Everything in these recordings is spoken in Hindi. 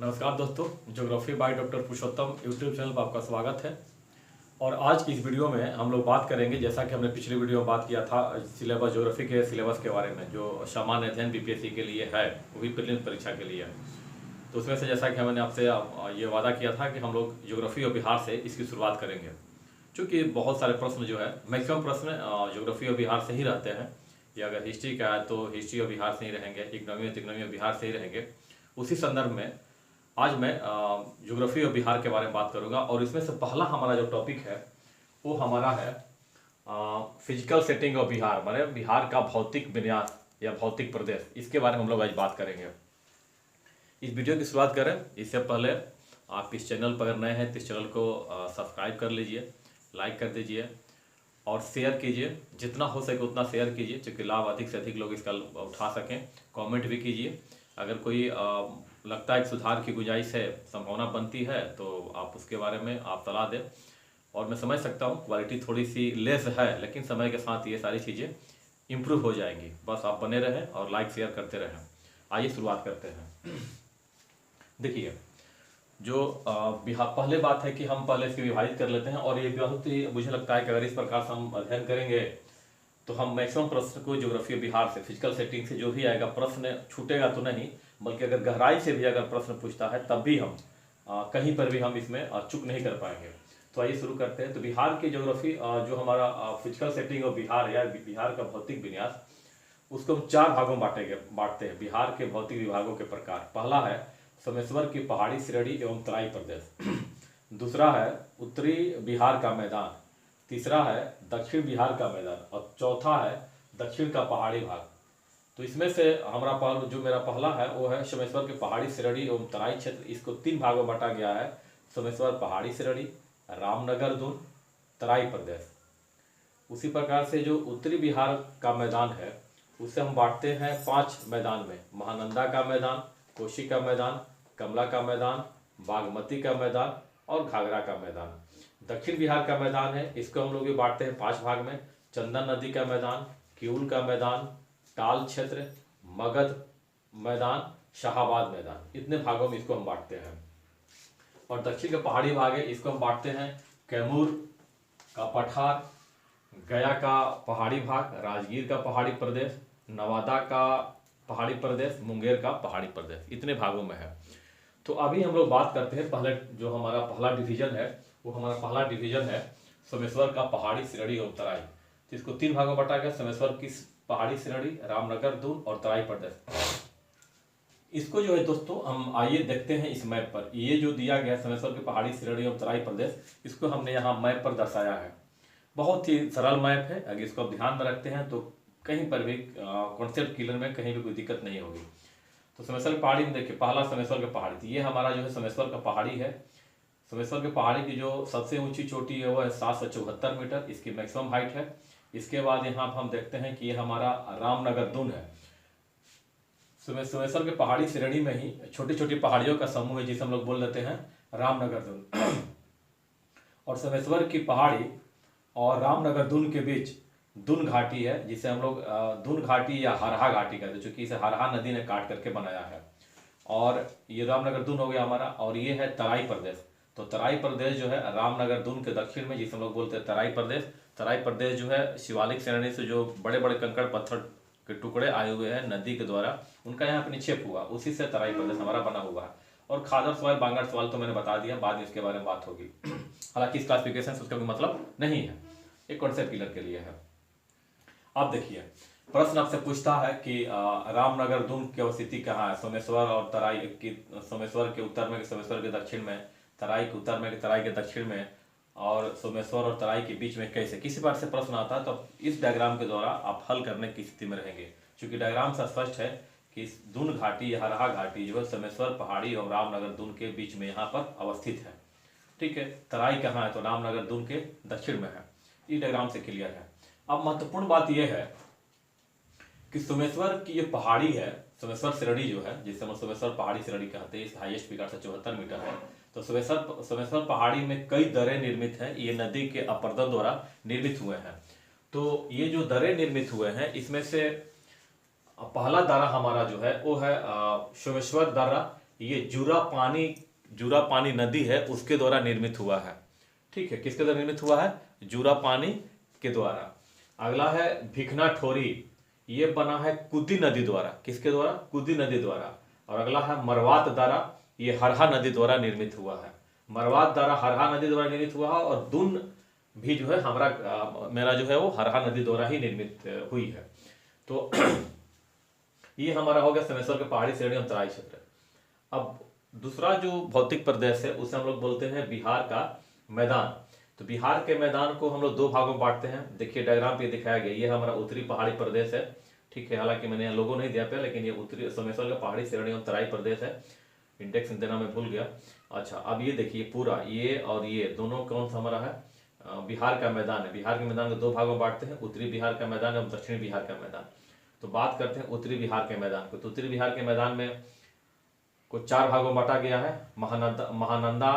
नमस्कार दोस्तों, geography by doctor Purushottam YouTube channel पर आपका स्वागत है। और आज की इस वीडियो में हम लोग बात करेंगे, जैसा कि हमने पिछली वीडियो में बात किया था, सिलेबस ज्योग्राफी के सिलेबस के बारे में जो सामान्य अध्ययन बीपीएससी के लिए है, वो भी प्रीलिम्स परीक्षा के लिए है। तो उसमें से जैसा कि हमने आपसे ये वादा किया था कि हम लोग ज्योग्राफी और बिहार से इसकी शुरुआत करेंगे, क्योंकि बहुत सारे प्रश्न जो है, मैक्सिमम प्रश्न ज्योग्राफी और बिहार से ही रहते हैं। या अगर हिस्ट्री का है तो हिस्ट्री और बिहार से ही रहेंगे, इकोनॉमी और इकोनॉमी और बिहार से ही रहेंगे। उसी संदर्भ में आज मैं ज्योग्राफी और बिहार के बारे में बात करूंगा। और इसमें से पहला हमारा जो टॉपिक है वो हमारा है फिजिकल सेटिंग ऑफ बिहार, माने बिहार का भौतिक विन्यास या भौतिक प्रदेश। इसके बारे में हम लोग आज बात करेंगे। इस वीडियो की शुरुआत करें इससे पहले आप इस चैनल पर अगर नए हैं तो इस चैनल को सब्सक्राइब कर लीजिए, लाइक कर दीजिए और शेयर कीजिए। जितना हो सके उतना शेयर कीजिए, क्योंकि लाभ अधिक से अधिक लोग इसका उठा सकें। कमेंट भी कीजिए। अगर कोई लगता है कि सुधार की गुंजाइश है, संभावना बनती है, तो आप उसके बारे में आप सलाह दें। और मैं समझ सकता हूँ क्वालिटी थोड़ी सी लेस है, लेकिन समय के साथ ये सारी चीज़ें इम्प्रूव हो जाएंगी। बस आप बने रहें और लाइक शेयर करते रहें। आइए शुरुआत करते हैं। देखिए, जो बिहार, पहले बात है कि हम पहले इसके विभाजित कर लेते हैं। और ये बहुत ही मुझे लगता है कि अगर इस प्रकार से हम अध्ययन करेंगे तो हम मैक्सिमम प्रश्न को ज्योग्राफी बिहार से, फिजिकल सेटिंग से जो भी आएगा प्रश्न छूटेगा तो नहीं, बल्कि अगर गहराई से भी अगर प्रश्न पूछता है तब भी हम कहीं पर भी हम इसमें चूक नहीं कर पाएंगे। तो आइए शुरू करते हैं। तो बिहार की ज्योग्राफी, जो हमारा फिजिकल सेटिंग ऑफ बिहार या बिहार का भौतिक विन्यास, उसको हम 4 भागों में बांटते हैं। बिहार के भौतिक विभागों के प्रकार। पहला है सोमेश्वर की पहाड़ी श्रेणी एवं तराई प्रदेश। दूसरा है उत्तरी बिहार का मैदान। तीसरा है दक्षिण बिहार का मैदान। और चौथा है दक्षिण का पहाड़ी भाग। तो इसमें से मेरा पहला है वो है सोमेश्वर के पहाड़ी श्रेणी एवं तराई क्षेत्र। इसको 3 भागों में बांटा गया है। सोमेश्वर पहाड़ी श्रेणी, रामनगर दून, तराई प्रदेश। उसी प्रकार से जो उत्तरी बिहार का मैदान है उसे हम बांटते हैं 5 मैदान में। महानंदा का मैदान, कोशी का मैदान, कमला का मैदान, बागमती का मैदान और घाघरा का मैदान। दक्षिण बिहार का मैदान है, इसको हम लोग बांटते हैं 5 भाग में। चंदन नदी का मैदान, किऊल का मैदान, टाल क्षेत्र, मगध मैदान, शाहाबाद मैदान। इतने भागों में इसको हम बांटते हैं। और दक्षिण का पहाड़ी भाग है, इसको हम बांटते हैं कैमूर का पठार, गया का पहाड़ी भाग, राजगीर का पहाड़ी प्रदेश, नवादा का पहाड़ी प्रदेश, मुंगेर का पहाड़ी प्रदेश। इतने भागों में है। तो अभी हम लोग बात करते हैं पहले, जो हमारा पहला डिवीजन है वो हमारा पहला डिवीजन है सोमेश्वर का पहाड़ी श्रेणी और तराई। तो इसको 3 भागों में बांटा गया। सोमेश्वर की पहाड़ी श्रेणी, रामनगर दून और तराई प्रदेश। इसको जो है दोस्तों हम आइए देखते हैं इस मैप पर। ये जो दिया गया सोमेश्वर की पहाड़ी श्रेणी और तराई प्रदेश, इसको हमने यहाँ मैप पर दर्शाया है। बहुत ही सरल मैप है। अगर इसको आप ध्यान में रखते हैं तो कहीं पर भी कॉन्सेप्ट क्लियर में कहीं भी कोई दिक्कत नहीं होगी। तो सोमेश्वर की पहाड़ी में देखिए, पहला सोमेश्वर की पहाड़ी थी। ये हमारा जो है सोमेश्वर का पहाड़ी है। सोमेश्वर की पहाड़ी की जो सबसे ऊंची चोटी है वो है 774 मीटर, इसकी मैक्सिमम हाइट है। इसके बाद यहाँ पर हम देखते हैं कि ये हमारा रामनगर दून है। सोमेश्वर के पहाड़ी श्रेणी में ही छोटी छोटी पहाड़ियों का समूह है, जिसे हम लोग बोल देते हैं रामनगर दून। और सोमेश्वर की पहाड़ी और रामनगर दून के बीच दून घाटी है, जिसे हम लोग दून घाटी या हरहा घाटी कहते हैं, चूंकि इसे हरहा नदी ने काट करके बनाया है। और ये रामनगर दून हो गया हमारा। और ये है तराई प्रदेश। तो तराई प्रदेश जो है रामनगर दून के दक्षिण में, जिसे हम लोग बोलते हैं तराई प्रदेश। तराई प्रदेश जो है शिवालिक श्रेणी से जो बड़े बड़े कंकड़ पत्थर के टुकड़े आए हुए हैं नदी के द्वारा, उनका यहाँ पे निक्षेप हुआ, उसी से तराई प्रदेश हमारा बना हुआ है। और खादर सवाल, बांगर सवाल तो मैंने बता दिया, बाद में इसके बारे में बात होगी। हालांकि इस क्लासिफिकेशन से उसका कोई मतलब नहीं है, एक कॉन्सेप्ट क्लियर के लिए है। अब देखिए, प्रश्न आपसे पूछता है कि रामनगर दून की अवस्थिति कहाँ है। सोमेश्वर और तराई की, सोमेश्वर के उत्तर में, सोमेश्वर के दक्षिण में, तराई के उत्तर में, तराई के दक्षिण में, और सोमेश्वर और तराई के बीच में कैसे, किसी बात से प्रश्न आता है तो इस डायग्राम के द्वारा आप हल करने की स्थिति में रहेंगे। क्योंकि डायग्राम से स्पष्ट है कि इस दून घाटी या हरहा घाटी जो है सोमेश्वर पहाड़ी और रामनगर दून के बीच में यहाँ पर अवस्थित है। ठीक है। तराई कहाँ है, तो रामनगर दून के दक्षिण में है। इस डायग्राम से क्लियर है। अब महत्वपूर्ण बात यह है कि सोमेश्वर की ये पहाड़ी है, सोमेश्वर श्रेणी जो है, जिसे हम सोमेश्वर पहाड़ी श्रेणी कहते हैं, इस हाईएस्ट पीक 874 मीटर है। तो सोमेश्वर पहाड़ी में कई दरें निर्मित हैं। ये नदी के अपर्दन द्वारा निर्मित हुए हैं। तो ये जो दरें निर्मित हुए हैं, इसमें से पहला दर्रा हमारा जो है वो है सोमेश्वर दर्रा। ये जूरापानी नदी है उसके द्वारा निर्मित हुआ है। ठीक है, किसके द्वारा निर्मित हुआ है? जूरापानी के द्वारा। अगला है भिखना ठोरी, ये बना है कुदी नदी द्वारा। किसके द्वारा? कुदी नदी द्वारा। और अगला है मरवात दारा, ये हरहा नदी द्वारा निर्मित हुआ है। मरवात दारा हरहा नदी द्वारा निर्मित हुआ है। और दून भी जो है मेरा जो है वो हरहा नदी द्वारा ही निर्मित हुई है। तो ये हमारा हो गया समेश्वर के पहाड़ी श्रेणी और तराई क्षेत्र। अब दूसरा जो भौतिक प्रदेश है उसे हम लोग बोलते हैं बिहार का मैदान। तो बिहार के मैदान को हम लोग दो भागों में बांटते हैं। देखिए डायग्राम पे दिखाया गया, ये हमारा उत्तरी पहाड़ी प्रदेश है। ठीक है, हालांकि मैंने यहाँ लोगो नहीं दिया पे, लेकिन ये उत्तरी समेश्वर का पहाड़ी श्रेणी और तराई प्रदेश है। इंडेक्स देना मैं भूल गया। अच्छा, अब ये देखिए पूरा ये और ये दोनों कौन सा हमारा है? बिहार का मैदान है। बिहार के मैदान को दो भागों में बांटते हैं, उत्तरी बिहार का मैदान और दक्षिणी बिहार का मैदान। तो बात करते हैं उत्तरी बिहार के मैदान को। तो उत्तरी बिहार के मैदान में को चार भागों में बांटा गया है। महानंदा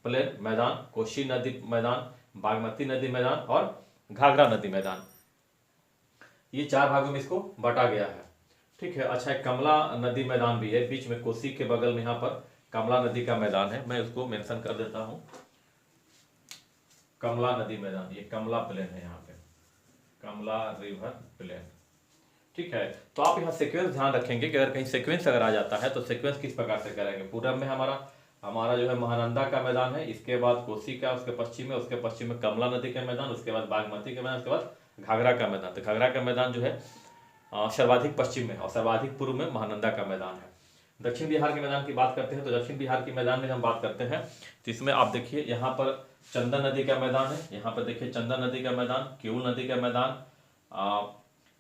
प्लेन मैदान, कोसी नदी मैदान, बागमती नदी मैदान और घाघरा नदी मैदान, ये चार भागों में इसको बांटा गया है। ठीक है, अच्छा एक कमला नदी मैदान भी है, बीच में कोसी के बगल में यहाँ पर कमला नदी का मैदान है। मैं उसको मेंशन कर देता हूँ, कमला नदी मैदान, ये कमला प्लेन है यहाँ पे, कमला रिवर प्लेन। ठीक है, तो आप यहाँ सीक्वेंस ध्यान रखेंगे कि अगर कहीं सीक्वेंस अगर आ जाता है तो सीक्वेंस किस प्रकार से करेंगे। पूरब में हमारा जो है महानंदा का मैदान है, इसके बाद कोसी का, उसके पश्चिम में कमला नदी का मैदान, उसके बाद बागमती का मैदान, उसके बाद घाघरा का मैदान। तो घाघरा का मैदान जो है सर्वाधिक पश्चिम में और सर्वाधिक पूर्व में महानंदा का मैदान है। दक्षिण बिहार के मैदान की बात करते हैं तो दक्षिण बिहार के मैदान में हम बात करते हैं तो इसमें आप देखिए यहाँ पर चंदन नदी का मैदान है, यहाँ पर देखिए चंदन नदी का मैदान, किऊल नदी का मैदान,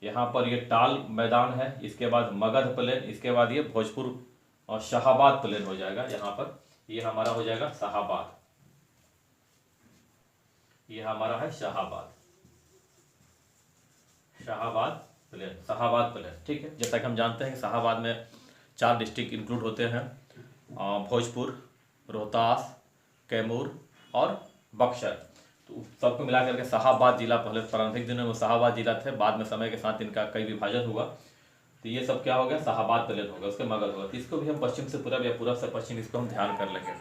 यहाँ पर ये टाल मैदान है, इसके बाद मगध प्लेन, इसके बाद ये भोजपुर और शाहाबाद प्लेन हो जाएगा। यहाँ पर ये हमारा हो जाएगा शाहाबाद, ये हमारा है शाहाबाद प्लेन। ठीक है, जैसा कि हम जानते हैं कि शाहाबाद में 4 डिस्ट्रिक्ट इंक्लूड होते हैं, भोजपुर, रोहतास, कैमूर और बक्सर। तो सबको मिलाकर के शाहाबाद जिला, पहले प्रारंभिक दिनों में शाहाबाद जिला थे, बाद में समय के साथ इनका कई विभाजन हुआ, तो ये सब क्या हो गया? शाहाबाद प्लेन होगा, उसके मगध होगा। तो इसको भी हम पश्चिम से पूरब या पूरब से पश्चिम इसको हम ध्यान कर लेंगे।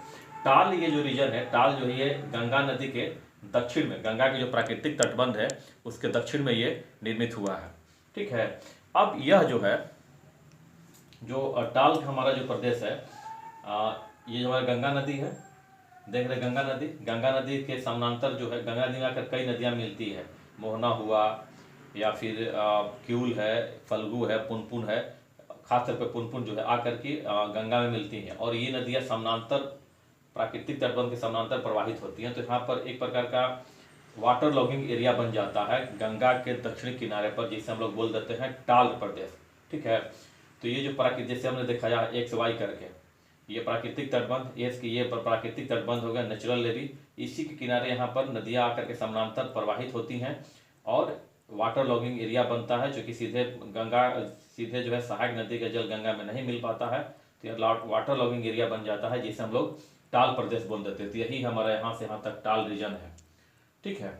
टाल ये जो रीजन है, टाल जो है ये गंगा नदी के दक्षिण में, गंगा के जो प्राकृतिक तटबंध है उसके दक्षिण में ये निर्मित हुआ है। ठीक है, अब यह जो है जो टाल हमारा जो प्रदेश है, ये जो हमारा गंगा नदी है, देख रहे गंगा नदी के समानांतर जो है, गंगा नदी में आकर कई नदियाँ मिलती है, मोहना हुआ या फिर किऊल है, फल्गु है, पुनपुन है, खासतौर पर पुनपुन जो है आकर के गंगा में मिलती हैं। और ये नदियाँ समानांतर प्राकृतिक तटबंध के समानांतर प्रवाहित होती हैं। तो यहाँ पर एक प्रकार का वाटर लॉगिंग एरिया बन जाता है गंगा के दक्षिणी किनारे पर, जिसे हम लोग बोल देते हैं टाल प्रदेश। ठीक है, तो ये जो प्राकृतिक, जैसे हमने दिखाया एक्स वाई करके, ये प्राकृतिक तटबंध, ये प्राकृतिक तटबंध हो गया, नेचुरल लेवी, इसी के किनारे यहाँ पर नदियाँ आकर के समानांतर प्रवाहित होती हैं और वाटर लॉगिंग एरिया बनता है, जो कि सीधे जो है सहायक नदी का जल गंगा में नहीं मिल पाता है, तो यह वाटर लॉगिंग एरिया बन जाता है, जिसे हम लोग टाल प्रदेश बोल देते हैं। तो यही हमारा यहाँ से यहाँ तक टाल रीजन है। ठीक है,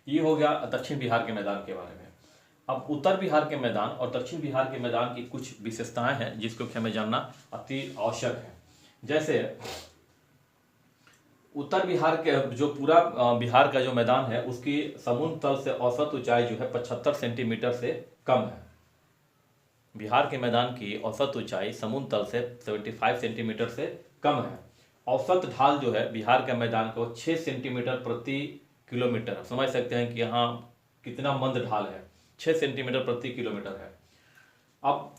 ये हो गया दक्षिण बिहार के मैदान के बारे में। अब उत्तर बिहार के मैदान और दक्षिण बिहार के मैदान की कुछ विशेषताएं हैं जिसको कि हमें जानना अति आवश्यक है। जैसे उत्तर बिहार के जो पूरा बिहार का जो मैदान है उसकी समुद्र तल से औसत ऊंचाई जो है 75 सेंटीमीटर से कम है। बिहार के मैदान की औसत ऊंचाई समुद्र तल से 75 सेंटीमीटर से कम है। औसत ढाल जो है बिहार के मैदान को 6 सेंटीमीटर प्रति किलोमीटर, समझ सकते हैं कि यहाँ कितना मंद ढाल है, 6 सेंटीमीटर प्रति किलोमीटर है। अब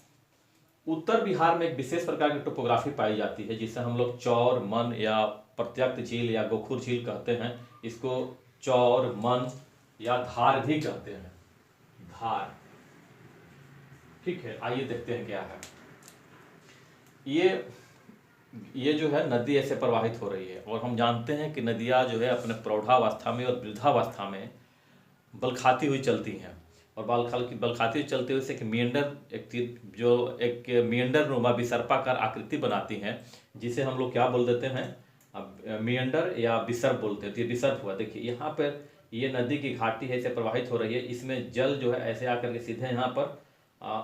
उत्तर बिहार में एक विशेष प्रकार की टोपोग्राफी पाई जाती है जिसे हम लोग चौर, मन या प्रत्यक्त झील या गोखुर झील कहते हैं। इसको चौर, मन या धार भी कहते हैं, धार। ठीक है, आइए देखते हैं क्या है। ये जो है नदी ऐसे प्रवाहित हो रही है और हम जानते हैं कि नदियाँ जो है अपने प्रौढ़ावस्था में और वृद्धावस्था में बलखाती हुई चलती हैं और बलखाती हुई चलते हुए एक मियंडर नुमा विसर्पाकार आकृति बनाती हैं, जिसे हम लोग क्या बोल देते हैं? अब मियंडर या विसर्प बोलते हैं। तो ये विसर्प हुआ। देखिए यहाँ पर ये नदी की घाटी है, इसे प्रवाहित हो रही है, इसमें जल जो है ऐसे आकर के सीधे यहाँ पर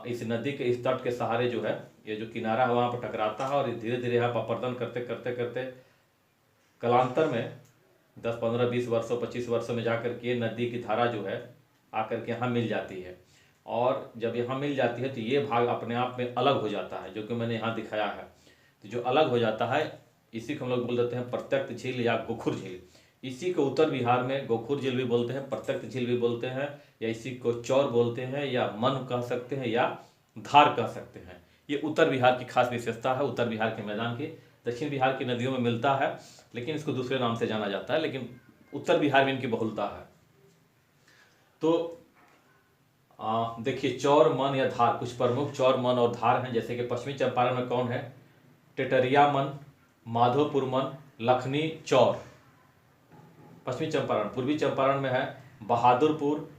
इस नदी के इस तट के सहारे जो है ये जो किनारा है वहाँ पर टकराता है और धीरे धीरे यहाँ पर अपरदन करते करते करते कालांतर में 10 15 20 वर्षों 25 वर्षों में जाकर के नदी की धारा जो है आकर के यहाँ मिल जाती है। और जब यहाँ मिल जाती है तो ये भाग अपने आप में अलग हो जाता है, जो कि मैंने यहाँ दिखाया है। तो जो अलग हो जाता है इसी को हम लोग बोल देते हैं प्रत्यक्ष झील या गोखुर झील। इसी को उत्तर बिहार में गोखुर झील भी बोलते हैं, प्रत्यक्ष झील भी बोलते हैं, या इसी को चौर बोलते हैं, या मन कह सकते हैं, या धार कह सकते हैं। ये उत्तर बिहार की खास विशेषता है। उत्तर बिहार के मैदान की दक्षिण बिहार की नदियों में मिलता है, लेकिन इसको दूसरे नाम से जाना जाता है, लेकिन उत्तर बिहार में इनकी बहुलता है। तो देखिए, चौर, मन या धार, कुछ प्रमुख चौर, मन और धार हैं। जैसे कि पश्चिमी चंपारण में कौन है? टेटरिया मन, माधोपुर मन, लखनी, चौर। पश्चिमी चंपारण। पूर्वी चंपारण में है बहादुरपुर,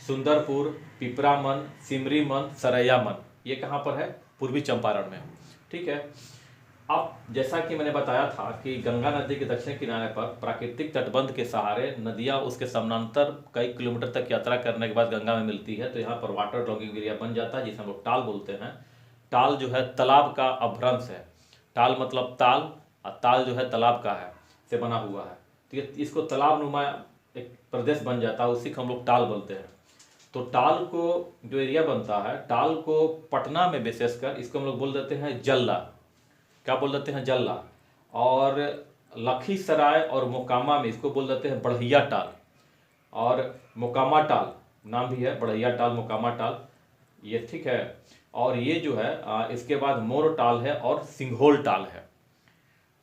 सुंदरपुर, पिपरा मन, सिमरी मन, सरैया मन। ये कहाँ पर है? पूर्वी चंपारण में। ठीक है। अब जैसा कि मैंने बताया था कि गंगा नदी के दक्षिण किनारे पर प्राकृतिक तटबंध के सहारे नदियाँ उसके समानांतर कई किलोमीटर तक यात्रा करने के बाद गंगा में मिलती है। तो यहाँ पर वाटर लॉगिंग एरिया बन जाता है, जिसे हम लोग टाल बोलते हैं। टाल जो है तालाब का अभ्रंश है। टाल मतलब ताल, और ताल जो है तालाब का है, से बना हुआ है। तो ये इसको तालाब नुमा एक प्रदेश बन जाता है, उसी को हम लोग टाल बोलते हैं। तो टाल को जो एरिया बनता है, टाल को पटना में विशेषकर इसको हम लोग बोल देते हैं जल्ला। क्या बोल देते हैं? जल्ला। और लखीसराय और मोकामा में इसको बोल देते हैं बढ़िया टाल, और मोकामा टाल नाम भी है, बढ़िया टाल, मोकामा टाल, ये ठीक है। और ये जो है इसके बाद मोर टाल है और सिंघोल टाल है।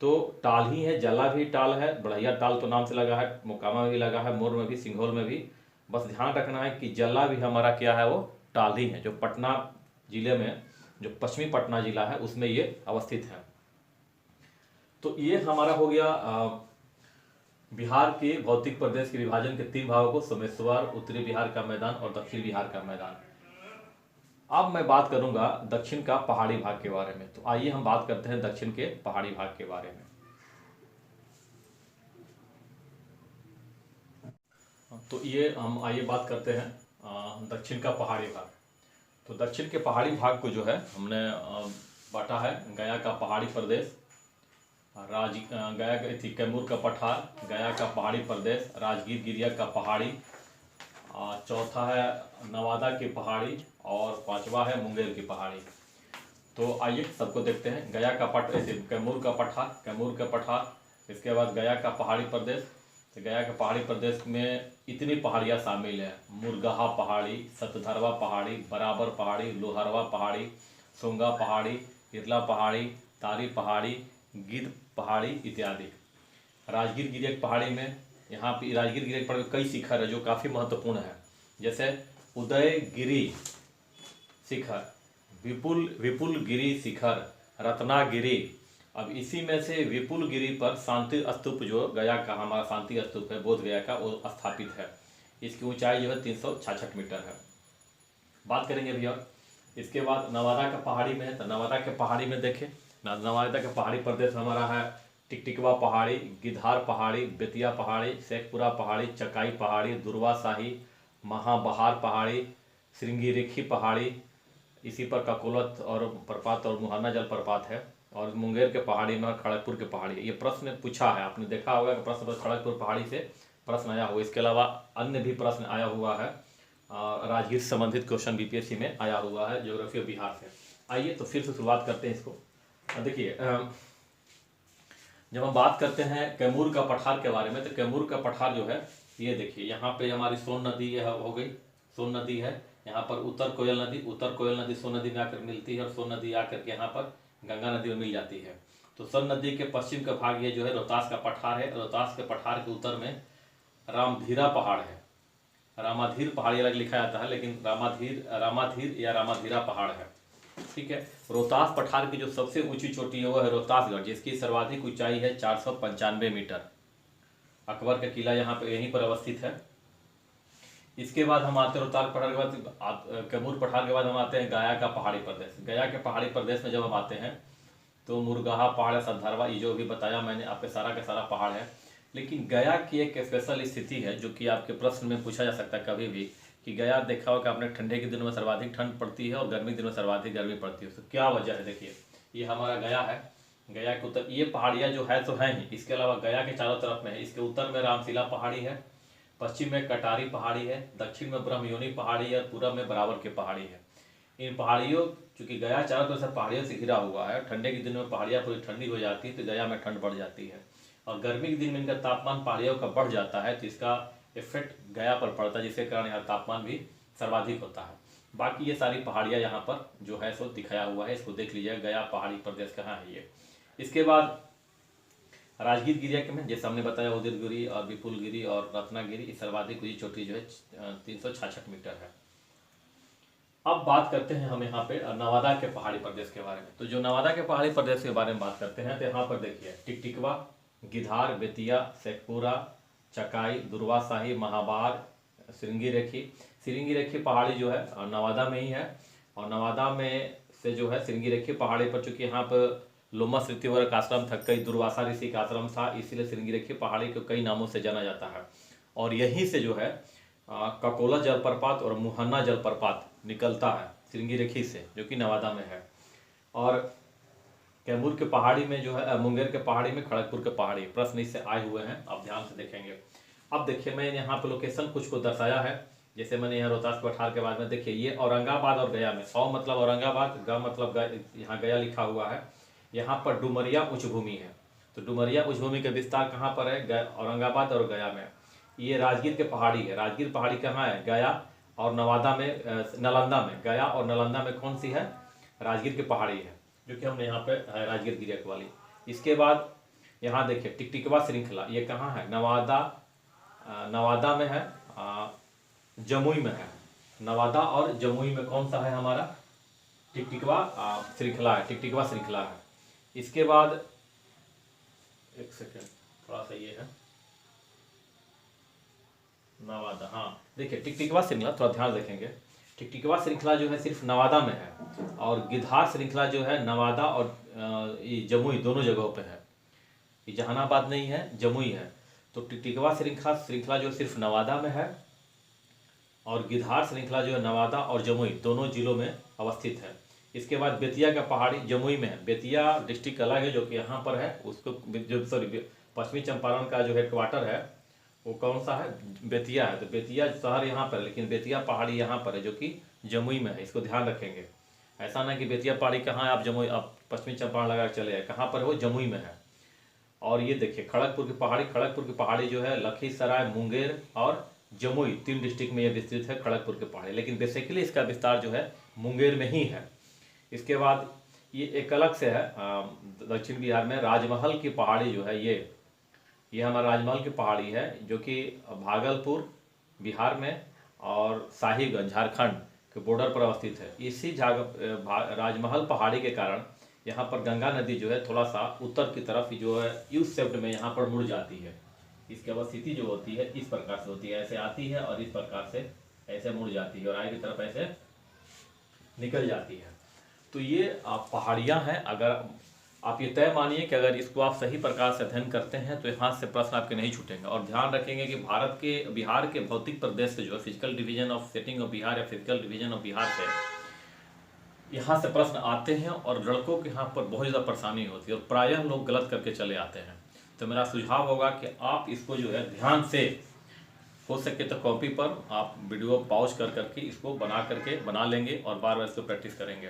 तो टाल ही है, जला भी टाल है, बढ़िया टाल तो नाम से लगा है, मोकामा में भी लगा है, मोर में भी, सिंघोल में भी। बस ध्यान रखना है कि जला भी हमारा क्या है, वो टाल ही है, जो पटना जिले में, जो पश्चिमी पटना जिला है उसमें ये अवस्थित है। तो ये हमारा हो गया बिहार के भौतिक प्रदेश के विभाजन के 3 भागों को, सोमेश्वर, उत्तरी बिहार का मैदान और दक्षिण बिहार का मैदान। अब मैं बात करूंगा दक्षिण का पहाड़ी भाग के बारे में। तो आइए हम बात करते हैं दक्षिण के पहाड़ी भाग के बारे में। तो ये हम आइए बात करते हैं दक्षिण का पहाड़ी भाग। तो दक्षिण के पहाड़ी भाग को जो है हमने बांटा है गया का पहाड़ी प्रदेश, गया का कैमूर का पठार, गया का पहाड़ी प्रदेश, राजगीर गिरिया का पहाड़ी, चौथा है नवादा की पहाड़ी, और 5वां है मुंगेर की पहाड़ी। तो आइए सबको देखते हैं। गया का कैमूर का पठार, कैमूर का पठार, इसके बाद गया का पहाड़ी प्रदेश। तो गया के पहाड़ी प्रदेश में इतनी पहाड़ियाँ शामिल हैं: मुरगहा पहाड़ी, सतधरवा पहाड़ी, बराबर पहाड़ी, लोहरवा पहाड़ी, सोंगा पहाड़ी, इरला पहाड़ी, तारी पहाड़ी, गिद्ध पहाड़ी इत्यादि। राजगीर गिरिया की पहाड़ी में, यहाँ पे राजगीर गिरिया की पहाड़ी में कई शिखर है जो काफ़ी महत्वपूर्ण है, जैसे उदयगिरी शिखर, विपुल गिरी शिखर, रत्नागिरी। अब इसी में से विपुल गिरी पर शांति स्तूप, जो गया का हमारा शांति स्तूप है बोध गया का, वो स्थापित है। इसकी ऊंचाई जो है 366 मीटर है। बात करेंगे भैया। इसके बाद नवादा का पहाड़ी में है। तो नवादा के पहाड़ी में देखें, नवादा का पहाड़ी प्रदेश हमारा है टिकटिकवा पहाड़ी, गिधार पहाड़ी, बेतिया पहाड़ी, शेखपुरा पहाड़ी, चकाई पहाड़ी, दुर्वा शाही, महाबहार पहाड़ी, श्रृंगीरेखी पहाड़ी, इसी पर ककोलत और प्रपात और मुहाना जल प्रपात है, और मुंगेर के पहाड़ी में खड़गपुर के पहाड़ी है। ये प्रश्न पूछा है, आपने देखा होगा कि प्रश्न पर खड़गपुर पहाड़ी से प्रश्न आया हुआ। इसके अलावा अन्य भी प्रश्न आया हुआ है, राजगीर से संबंधित क्वेश्चन बीपीएससी में आया हुआ है, ज्योग्राफी बिहार से। आइए तो फिर से शुरुआत करते हैं इसको। देखिए, जब हम बात करते हैं कैमूर का पठार के बारे में, तो कैमूर का पठार जो है, ये देखिए यहाँ पे हमारी सोन नदी हो गई, सोन नदी है। यहाँ पर उत्तर कोयल नदी सोन नदी में आकर मिलती है, और सोन नदी आकर के यहाँ पर गंगा नदी में मिल जाती है। तो सोन नदी के पश्चिम का भाग ये जो है रोहतास का पठार है। रोहतास के पठार के उत्तर में रामधीरा पहाड़ है। रामाधीर पहाड़ी अलग लिखा जाता है, लेकिन रामाधीर या रामाधीरा पहाड़ है। ठीक है। रोहतास पठार की जो सबसे ऊंची चोटी है वो है रोहतासगढ़, जिसकी सर्वाधिक ऊंचाई है 495 मीटर। अकबर का किला यहाँ पे यहीं पर अवस्थित है। इसके बाद हम आते हैं रोहतास पठार के बाद, कैमूर पठार के बाद हम आते हैं गया का पहाड़ी प्रदेश। गया के पहाड़ी प्रदेश में जब हम आते हैं तो मुरगहा पहाड़, सतधरवा, ये जो भी बताया मैंने आपके सारा का सारा पहाड़ है। लेकिन गया की एक स्पेशल स्थिति है जो कि आपके प्रश्न में पूछा जा सकता है कभी भी, कि गया देखा होगा कि आपने ठंडे के दिनों में सर्वाधिक ठंड पड़ती है और गर्मी के दिनों में सर्वाधिक गर्मी पड़ती है। तो क्या वजह है? देखिए, ये हमारा गया है। गया के उत्तर ये पहाड़ियाँ जो है तो हैं ही, इसके अलावा गया के चारों तरफ में है। इसके उत्तर में रामशिला पहाड़ी है, पश्चिम में कटारी पहाड़ी है, दक्षिण में ब्रह्मयोनी पहाड़ी है और पूरब में बराबर की पहाड़ी है। इन पहाड़ियों, चूंकि गया चारों तरफ से पहाड़ियों से घिरा हुआ है, ठंडे के दिनों में पहाड़ियाँ पूरी ठंडी हो जाती है तो गया में ठंड बढ़ जाती है, और गर्मी के दिन में इनका तापमान पहाड़ियों का बढ़ जाता है तो इसका इफेक्ट गया पर पड़ता है, जिसके कारण यहाँ तापमान भी सर्वाधिक होता है। बाकी ये सारी पहाड़ियाँ यहाँ पर जो है सो दिखाया हुआ है, इसको देख लीजिए। गया पहाड़ी प्रदेश कहाँ है ये। इसके बाद राजगीर गिरिया के में जैसे हमने बताया, उदयगिरी और विपुलगिरी और रत्नागिरी, इस सर्वाधिक ऊंची चोटी जो है 366 मीटर है। अब बात करते हैं हम यहाँ पे नवादा के पहाड़ी प्रदेश के बारे में। तो जो नवादा के पहाड़ी प्रदेश के बारे में बात करते हैं तो यहाँ पर देखिए टिकटिकवा, गिधार, बेतिया, शेखपुरा, चकाई, दुर्वाशाही, महाबार, सिरंगी रेखी पहाड़ी जो है नवादा में ही है। और नवादा में से जो है सिरंगी रेखी पहाड़ी पर, चूंकि यहाँ पर लोमस ऋषिवर का आश्रम था, कई दुर्वासा ऋषि का आश्रम था, इसीलिए सिरंगी रेखी पहाड़ी को कई नामों से जाना जाता है। और यहीं से जो है ककोला जलप्रपात और मुहन्ना जलप्रपात निकलता है सिरंगी रेखी से, जो कि नवादा में है। और कैमूर के पहाड़ी में जो है, मुंगेर के पहाड़ी में, खड़गपुर के पहाड़ी, प्रश्न इससे आए हुए हैं, आप ध्यान से देखेंगे। अब देखिए, मैंने यहाँ पे लोकेशन कुछ को दर्शाया है, जैसे मैंने यहाँ रोहतास पठार के बाद में देखिए ये औरंगाबाद और गया में, औ मतलब औरंगाबाद, ग मतलब यहाँ गया लिखा हुआ है। यहाँ पर डुमरिया उच्च भूमि है, तो डुमरिया उच्च भूमि का विस्तार कहाँ पर है? औरंगाबाद और गया में। ये राजगीर के पहाड़ी है। राजगीर पहाड़ी कहाँ है? गया और नवादा में, नालंदा में। गया और नालंदा में कौन सी है? राजगीर की पहाड़ी है, जो कि हमने यहाँ पे है राजगीर गिरिया वाली। इसके बाद यहाँ देखिए टिकटिकवा श्रृंखला, ये कहाँ है? नवादा में है, जमुई में है। नवादा और जमुई में कौन सा है हमारा? टिकटिकवा श्रृंखला है, टिकटिकवा श्रृंखला है। इसके बाद एक सेकेंड, थोड़ा सा ये है नवादा, हाँ देखिए टिकटिकवा श्रृंखला, थोड़ा ध्यान रखेंगे। टिकटिकवा श्रृंखला जो है सिर्फ नवादा में है, और गिधार श्रृंखला जो है नवादा और ये जमुई दोनों जगहों पे है। ये जहानाबाद नहीं है, जमुई है। तो टिकटिकवा श्रृंखला जो सिर्फ नवादा में है, और गिधार श्रृंखला जो है नवादा और जमुई दोनों जिलों में अवस्थित है। इसके बाद बेतिया का पहाड़ी जमुई में है। बेतिया डिस्ट्रिक्ट अलग है, जो कि यहाँ पर है, उसको जो पश्चिमी चंपारण का जो हेडक्वार्टर है वो कौन सा है? बेतिया है। तो बेतिया शहर यहाँ पर है, लेकिन बेतिया पहाड़ी यहाँ पर है, जो कि जमुई में है। इसको ध्यान रखेंगे, ऐसा ना कि बेतिया पहाड़ी कहाँ है, आप जमुई, आप पश्चिमी चंपारण लगा चले जाए, कहाँ पर है वो? जमुई में है। और ये देखिए खड़गपुर की पहाड़ी जो है लखीसराय, मुंगेर और जमुई 3 डिस्ट्रिक्ट में ये विस्तृत है खड़गपुर की पहाड़ी, लेकिन बेसिकली इसका विस्तार जो है मुंगेर में ही है। इसके बाद ये एक अलग से है दक्षिण बिहार में राजमहल की पहाड़ी जो है, ये हमारा राजमहल की पहाड़ी है, जो कि भागलपुर बिहार में और साहिबगंज झारखंड के बॉर्डर पर अवस्थित है। इसी राजमहल पहाड़ी के कारण यहाँ पर गंगा नदी जो है थोड़ा सा उत्तर की तरफ जो है यू शेप्ड में यहाँ पर मुड़ जाती है। इसकी अवस्थिति जो होती है इस प्रकार से होती है, ऐसे आती है और इस प्रकार से ऐसे मुड़ जाती है और आगे की तरफ ऐसे निकल जाती है। तो ये पहाड़ियाँ हैं। अगर आप ये तय मानिए कि अगर इसको आप सही प्रकार से अध्ययन करते हैं तो यहाँ से प्रश्न आपके नहीं छूटेंगे। और ध्यान रखेंगे कि बिहार के भौतिक प्रदेश से जो है physical division of setting of Bihar या फिजिकल डिवीजन ऑफ बिहार से यहाँ से प्रश्न आते हैं, और लड़कों के यहाँ पर बहुत ज़्यादा परेशानी होती है और प्रायः लोग गलत करके चले आते हैं। तो मेरा सुझाव होगा कि आप इसको जो है ध्यान से, हो सके तो कॉपी पर आप वीडियो पॉज करके इसको बना लेंगे और बार बार इसको प्रैक्टिस करेंगे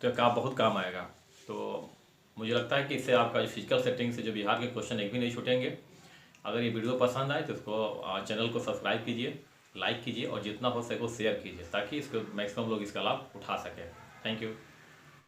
तो काम बहुत काम आएगा। तो मुझे लगता है कि इससे आपका जो फिजिकल सेटिंग से जो बिहार के क्वेश्चन एक भी नहीं छूटेंगे। अगर ये वीडियो पसंद आए तो इसको चैनल को सब्सक्राइब कीजिए, लाइक कीजिए और जितना हो सके शेयर कीजिए, ताकि इसको मैक्सिमम लोग इसका लाभ उठा सकें। Thank you.